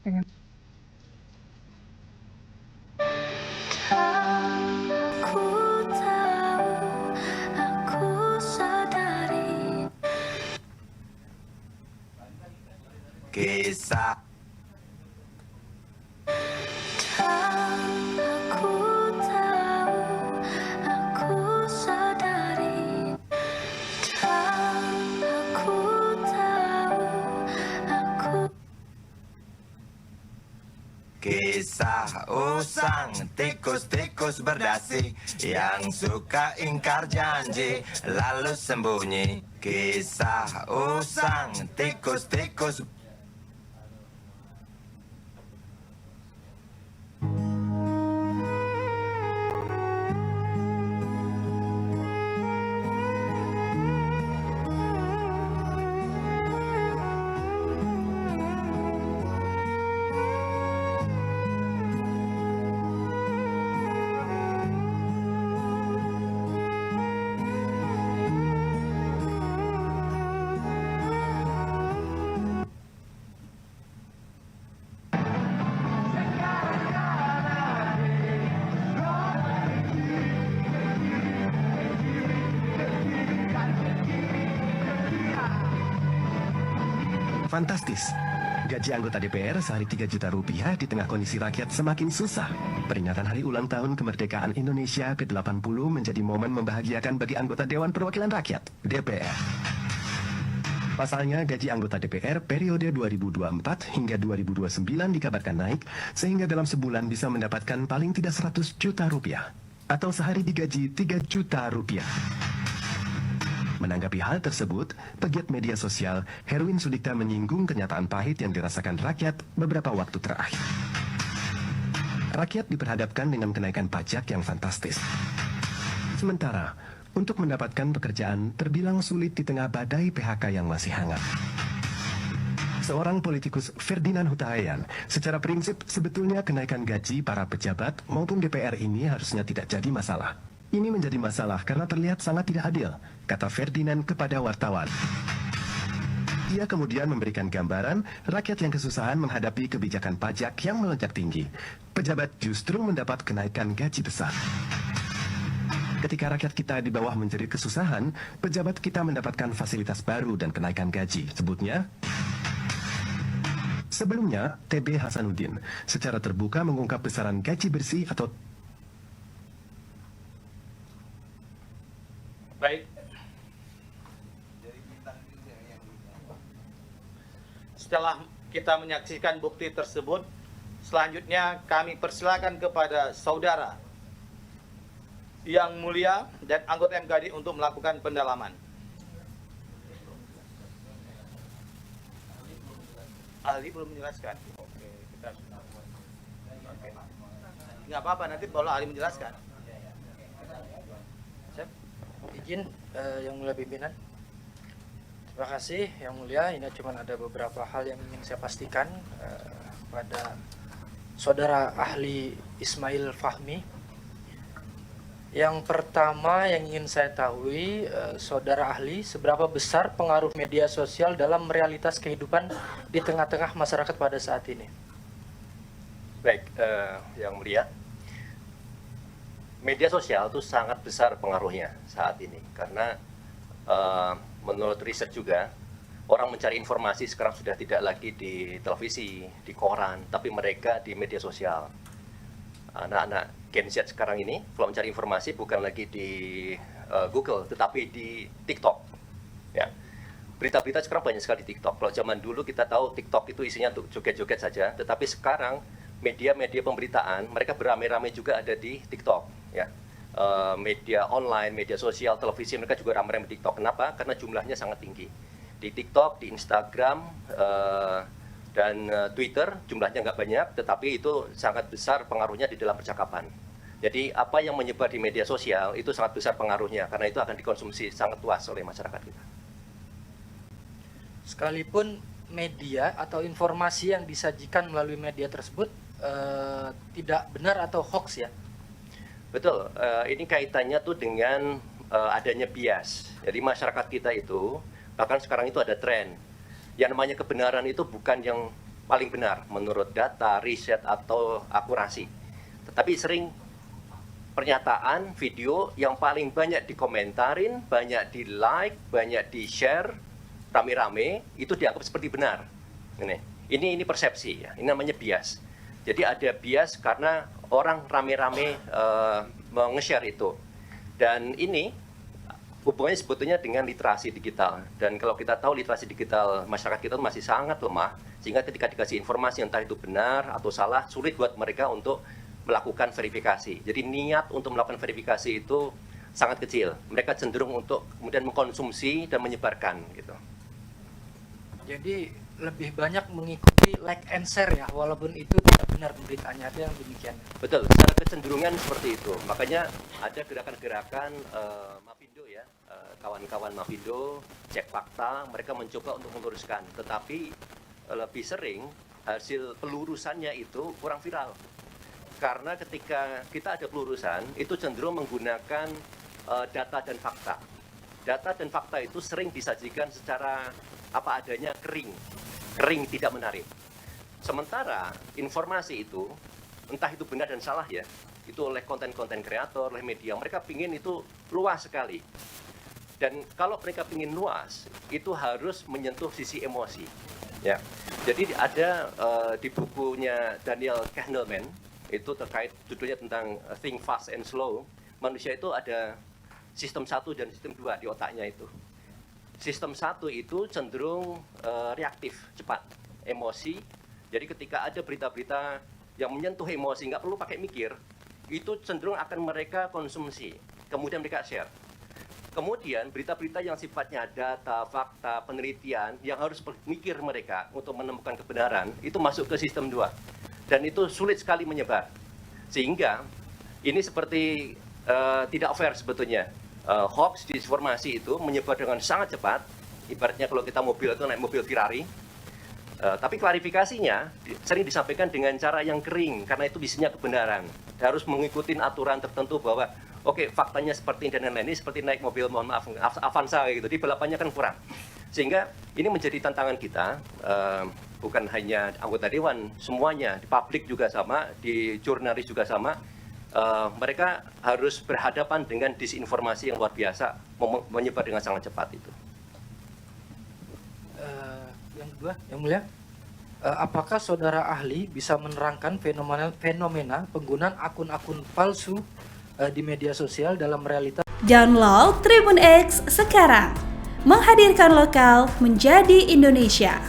Pengen. Aku tahu, aku sadari kisah. Aku tahu, aku sadari. Aku tahu, aku. Kisah usang tikus-tikus berdasi yang suka ingkar janji lalu sembunyi. Kisah usang tikus-tikus. Fantastis. Gaji anggota DPR sehari 3 juta rupiah di tengah kondisi rakyat semakin susah. Peringatan hari ulang tahun kemerdekaan Indonesia ke-80 menjadi momen membahagiakan bagi anggota Dewan Perwakilan Rakyat, DPR. Pasalnya, gaji anggota DPR periode 2024 hingga 2029 dikabarkan naik, sehingga dalam sebulan bisa mendapatkan paling tidak 100 juta rupiah. Atau sehari digaji 3 juta rupiah. Menanggapi hal tersebut, pegiat media sosial Herwin Sudikta menyinggung kenyataan pahit yang dirasakan rakyat beberapa waktu terakhir. Rakyat diperhadapkan dengan kenaikan pajak yang fantastis. Sementara, untuk mendapatkan pekerjaan terbilang sulit di tengah badai PHK yang masih hangat. Seorang politikus Ferdinand Hutahayan, secara prinsip sebetulnya kenaikan gaji para pejabat maupun DPR ini harusnya tidak jadi masalah. Ini menjadi masalah karena terlihat sangat tidak adil, kata Ferdinand kepada wartawan. Ia kemudian memberikan gambaran rakyat yang kesusahan menghadapi kebijakan pajak yang melonjak tinggi. Pejabat justru mendapat kenaikan gaji besar. Ketika rakyat kita di bawah menjadi kesusahan, pejabat kita mendapatkan fasilitas baru dan kenaikan gaji. Sebutnya, sebelumnya, TB Hasanuddin secara terbuka mengungkap besaran gaji bersih atau baik. Setelah kita menyaksikan bukti tersebut, selanjutnya kami persilakan kepada saudara yang mulia dan anggota MKD untuk melakukan pendalaman. Ahli belum menjelaskan. Oke, kita oke. Nggak apa-apa, nanti kalau ahli menjelaskan. Izin yang mulia pimpinan. Terima kasih yang mulia. Ini cuma ada beberapa hal yang ingin saya pastikan pada saudara ahli Ismail Fahmi. Yang pertama yang ingin saya tahu, saudara ahli, seberapa besar pengaruh media sosial dalam realitas kehidupan di tengah-tengah masyarakat pada saat ini? Baik, yang mulia. Media sosial itu sangat besar pengaruhnya saat ini karena menurut riset juga orang mencari informasi sekarang sudah tidak lagi di televisi, di koran, tapi mereka di media sosial. Anak-anak Gen Z sekarang ini kalau mencari informasi bukan lagi di Google, tetapi di TikTok. Ya, berita-berita sekarang banyak sekali di TikTok. Kalau zaman dulu kita tahu TikTok itu isinya untuk joget-joget saja, tetapi sekarang media-media pemberitaan mereka beramai-ramai juga ada di TikTok. Ya, media online, media sosial, televisi mereka juga ramai-ramai di TikTok. Kenapa? Karena jumlahnya sangat tinggi. Di TikTok, di Instagram, dan Twitter jumlahnya nggak banyak, tetapi itu sangat besar pengaruhnya di dalam percakapan. Jadi apa yang menyebar di media sosial itu sangat besar pengaruhnya, karena itu akan dikonsumsi sangat luas oleh masyarakat kita. Sekalipun media atau informasi yang disajikan melalui media tersebut tidak benar atau hoax ya? Betul, ini kaitannya tuh dengan adanya bias. Jadi masyarakat kita itu, bahkan sekarang itu ada tren. Yang namanya kebenaran itu bukan yang paling benar menurut data, riset, atau akurasi. Tetapi sering pernyataan, video yang paling banyak dikomentarin, banyak di-like, banyak di-share, rame-rame, itu dianggap seperti benar. Ini persepsi, ya. Ini namanya bias. Jadi ada bias karena orang rame-rame nge-share itu. Dan ini hubungannya sebetulnya dengan literasi digital. Dan kalau kita tahu literasi digital masyarakat kita masih sangat lemah, sehingga ketika dikasih informasi entah itu benar atau salah, sulit buat mereka untuk melakukan verifikasi. Jadi niat untuk melakukan verifikasi itu sangat kecil. Mereka cenderung untuk kemudian mengkonsumsi dan menyebarkan gitu. Jadi lebih banyak mengikuti like and share ya, walaupun itu tidak benar pemberitaannya, ada yang demikian. Betul, secara kecenderungan seperti itu. Makanya ada gerakan-gerakan Mafindo ya, kawan-kawan Mafindo, cek fakta, mereka mencoba untuk meluruskan. Tetapi lebih sering hasil pelurusannya itu kurang viral. Karena ketika kita ada pelurusan, itu cenderung menggunakan data dan fakta. Data dan fakta itu sering disajikan secara apa adanya, kering tidak menarik. Sementara informasi itu, entah itu benar dan salah ya, itu oleh konten-konten kreator, oleh media, mereka pingin itu luas sekali. Dan kalau mereka pingin luas, itu harus menyentuh sisi emosi. Ya, jadi ada di bukunya Daniel Kahneman, itu terkait judulnya tentang Think Fast and Slow, manusia itu ada sistem 1 dan sistem 2 di otaknya itu. Sistem 1 itu cenderung reaktif, cepat, emosi. Jadi ketika ada berita-berita yang menyentuh emosi, nggak perlu pakai mikir, itu cenderung akan mereka konsumsi, kemudian mereka share. Kemudian berita-berita yang sifatnya data, fakta, penelitian, yang harus mikir mereka untuk menemukan kebenaran, itu masuk ke sistem 2. Dan itu sulit sekali menyebar. Sehingga ini seperti tidak fair sebetulnya. Hoax, disinformasi itu menyebar dengan sangat cepat. Ibaratnya kalau kita mobil itu naik mobil Ferrari. Tapi klarifikasinya sering disampaikan dengan cara yang kering, karena itu isinya kebenaran. Harus mengikuti aturan tertentu bahwa oke, faktanya seperti ini dan lain-lain, ini seperti naik mobil, mohon maaf, Avanza gitu. Di balapannya kan kurang. Sehingga ini menjadi tantangan kita, bukan hanya anggota dewan, semuanya, di publik juga sama, di jurnalis juga sama. Mereka harus berhadapan dengan disinformasi yang luar biasa, menyebar dengan sangat cepat itu. Yang kedua, yang mulia, apakah saudara ahli bisa menerangkan fenomena penggunaan akun-akun palsu di media sosial dalam realitas? Download Tribun X sekarang, menghadirkan lokal menjadi Indonesia.